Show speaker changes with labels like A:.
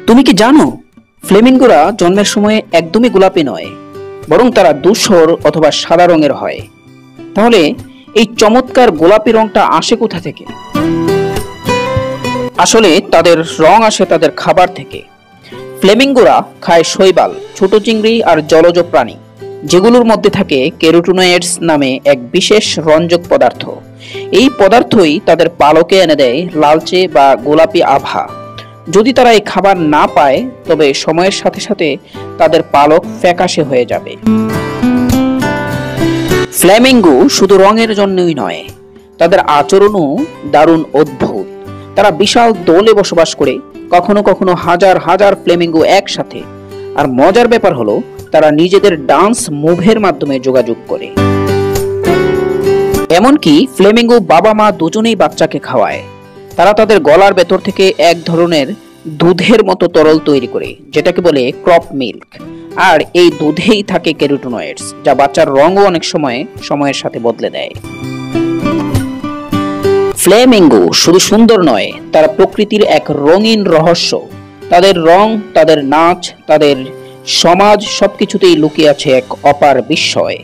A: তুমি কি জানো, ফ্লেমিঙ্গোরা জন্মের সময় একদমই গোলাপি নয়, বরং তারা ধূসর অথবা সাদা রঙের হয়। তাহলে এই চমৎকার গোলাপি রংটা আসে কোথা থেকে? আসলে তাদের রং আসে তাদের খাবার থেকে। ফ্লেমিঙ্গোরা খায় শৈবাল, ছোট চিংড়ি আর জলজ প্রাণী, যেগুলোর মধ্যে থাকে ক্যারোটিনয়েডস নামে এক বিশেষ রঞ্জক পদার্থ। এই পদার্থই তাদের পালকে এনে দেয় লালচে বা গোলাপি আভা। যদি তারা এই খাবার না পায়, তবে সময়ের সাথে সাথে তাদের পালক ফ্যাকাশে হয়ে যাবে। ফ্লেমিঙ্গো শুধু রঙের জন্যই নয়, তাদের আচরণও দারুণ অদ্ভুত। তারা বিশাল দলে বসবাস করে, কখনো কখনো হাজার হাজার ফ্লেমিঙ্গো একসাথে। আর মজার ব্যাপার হলো, তারা নিজেদের ডান্স মুভের মাধ্যমে যোগাযোগ করে। এমনকি ফ্লেমিঙ্গো বাবা মা দুজনেই বাচ্চাকে খাওয়ায়। তারা তাদের গলার ভেতর থেকে এক ধরনের দুধের মতো তরল তৈরি করে, যেটাকে বলে ক্রপ মিল্ক। আর এই দুধেই থাকে ক্যারোটিনয়েডস, যা বাচ্চার রঙও অনেক সময় সময়ের সাথে বদলে দেয়। ফ্লেমিঙ্গো শুধু সুন্দর নয়, তারা প্রকৃতির এক রঙিন রহস্য। তাদের রং, তাদের নাচ, তাদের সমাজ, সবকিছুতেই লুকিয়ে আছে এক অপার বিস্ময়।